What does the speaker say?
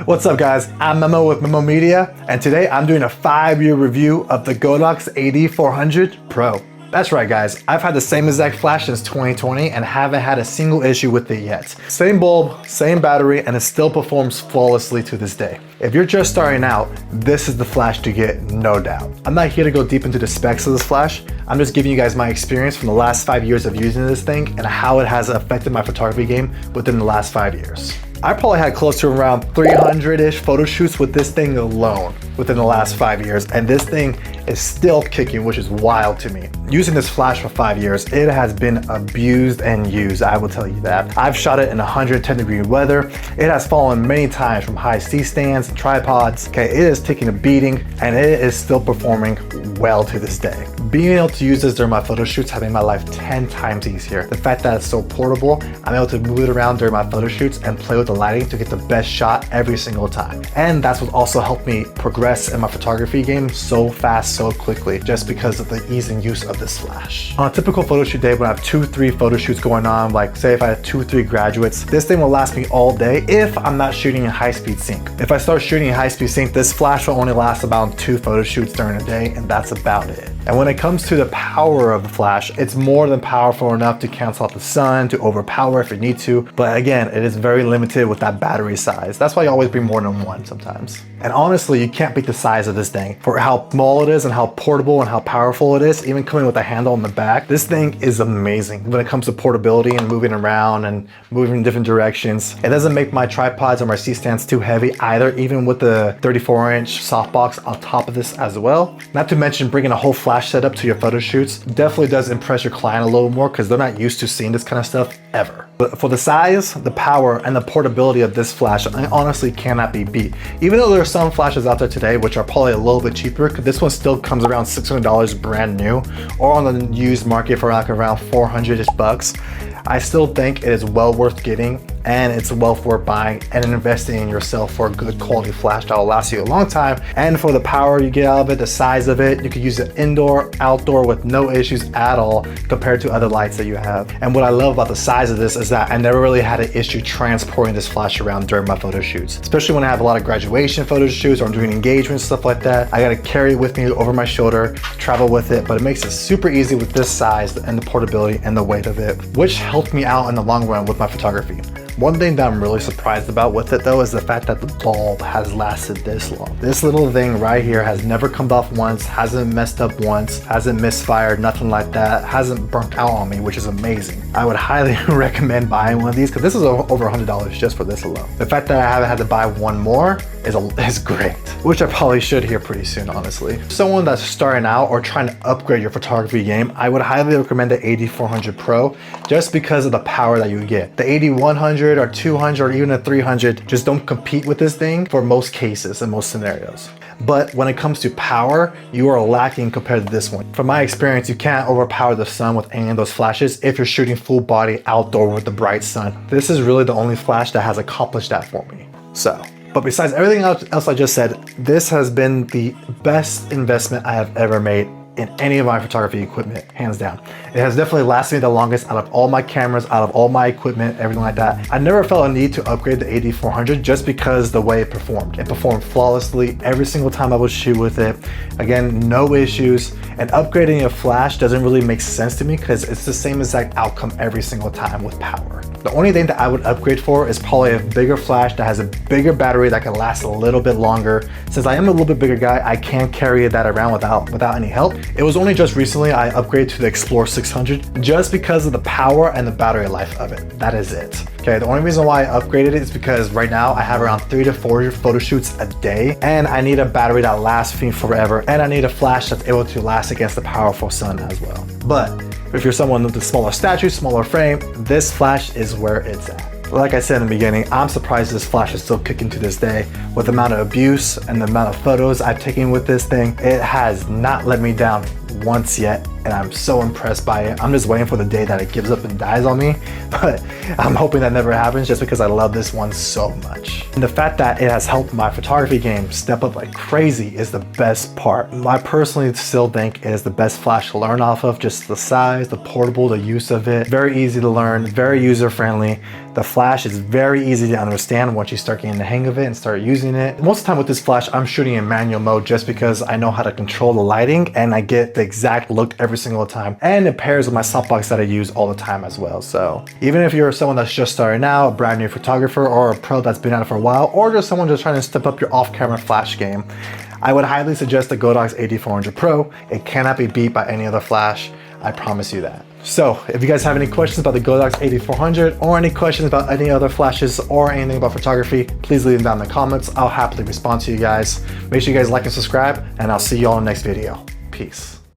What's up guys, I'm Memo with Memo Media, and today I'm doing a 5-year review of the Godox AD400 Pro. That's right guys, I've had the same exact flash since 2020 and haven't had a single issue with it yet. Same bulb, same battery, and it still performs flawlessly to this day. If you're just starting out, this is the flash to get, no doubt. I'm not here to go deep into the specs of this flash. I'm just giving you guys my experience from the last 5 years of using this thing and how it has affected my photography game within the last 5 years. I probably had close to around 300-ish photo shoots with this thing alone within the last 5 years, and this thing is still kicking, which is wild to me. Using this flash for 5 years, it has been abused and used, I will tell you that. I've shot it in 110-degree weather. It has fallen many times from high C-stands and tripods. Okay, it is taking a beating, and it is still performing well to this day. Being able to use this during my photo shoots has made my life 10 times easier. The fact that it's so portable, I'm able to move it around during my photo shoots and play with the lighting to get the best shot every single time. And that's what also helped me progress in my photography game so fast, so quickly, just because of the ease and use of this flash. On a typical photo shoot day, when I have 2-3 photo shoots going on, like say if I have 2-3 graduates, this thing will last me all day if I'm not shooting in high-speed sync. If I start shooting in high-speed sync, this flash will only last about 2 photo shoots during a day, and that's about it. And when it comes to the power of the flash, it's more than powerful enough to cancel out the sun, to overpower if you need to. But again, it is very limited with that battery size. That's why you always bring more than one sometimes. And honestly, you can't beat the size of this thing. For how small it is and how portable and how powerful it is, even coming with a handle on the back, this thing is amazing when it comes to portability and moving around and moving in different directions. It doesn't make my tripods or my C-stands too heavy either, even with the 34-inch softbox on top of this as well. Not to mention bringing a whole flash setup to your photo shoots definitely does impress your client a little more because they're not used to seeing this kind of stuff ever. But for the size, the power, and the portability of this flash, I honestly cannot be beat. Even though there are some flashes out there today which are probably a little bit cheaper, because this one still comes around $600 brand new, or on the used market for like around 400-ish bucks. I still think it is well worth getting, and it's well worth buying and investing in yourself for a good quality flash that will last you a long time. And for the power you get out of it, the size of it, you could use it indoor, outdoor with no issues at all compared to other lights that you have. And what I love about the size of this is that I never really had an issue transporting this flash around during my photo shoots, especially when I have a lot of graduation photo shoots or I'm doing engagements, stuff like that. I gotta carry it with me over my shoulder, travel with it, but it makes it super easy with this size and the portability and the weight of it, which helped me out in the long run with my photography. One thing that I'm really surprised about with it though is the fact that the bulb has lasted this long. This little thing right here has never come off once, hasn't messed up once, hasn't misfired, nothing like that, hasn't burnt out on me, which is amazing. I would highly recommend buying one of these because this is over $100 just for this alone. The fact that I haven't had to buy one more is great, which I probably should here pretty soon, honestly. Someone that's starting out or trying to upgrade your photography game, I would highly recommend the AD400 Pro just because of the power that you get. The AD100 or 200 or even a 300 just don't compete with this thing for most cases and most scenarios. But when it comes to power, you are lacking compared to this one. From my experience, you can't overpower the sun with any of those flashes if you're shooting full body outdoor with the bright sun. This is really the only flash that has accomplished that for me. But besides everything else I just said, this has been the best investment I have ever made in any of my photography equipment, hands down. It has definitely lasted me the longest out of all my cameras, out of all my equipment, everything like that. I never felt a need to upgrade the AD400 just because the way it performed. It performed flawlessly every single time I would shoot with it. Again, no issues. And upgrading a flash doesn't really make sense to me because it's the same exact outcome every single time with power. The only thing that I would upgrade for is probably a bigger flash that has a bigger battery that can last a little bit longer. Since I am a little bit bigger guy, I can't carry that around without any help. It was only just recently I upgraded to the Explore 600 just because of the power and the battery life of it. That is it. Okay, the only reason why I upgraded it is because right now I have around 3 to 4 photo shoots a day, and I need a battery that lasts me forever, and I need a flash that's able to last against the powerful sun as well. But if you're someone with a smaller stature, smaller frame, this flash is where it's at. Like I said in the beginning, I'm surprised this flash is still kicking to this day. With the amount of abuse and the amount of photos I've taken with this thing, it has not let me down once yet, and I'm so impressed by it. I'm just waiting for the day that it gives up and dies on me, but I'm hoping that never happens just because I love this one so much. And the fact that it has helped my photography game step up like crazy is the best part. I personally still think it is the best flash to learn off of, just the size, the portable, the use of it. Very easy to learn, very user-friendly. The flash is very easy to understand once you start getting the hang of it and start using it. Most of the time with this flash, I'm shooting in manual mode just because I know how to control the lighting and I get the exact look every single time. And it pairs with my softbox that I use all the time as well. So even if you're someone that's just starting out, a brand new photographer, or a pro that's been at it for a while, or just someone just trying to step up your off-camera flash game, I would highly suggest the Godox AD400 Pro. It cannot be beat by any other flash. I promise you that. So if you guys have any questions about the Godox AD400 or any questions about any other flashes or anything about photography, please leave them down in the comments. I'll happily respond to you guys. Make sure you guys like and subscribe, and I'll see you all in the next video. Peace.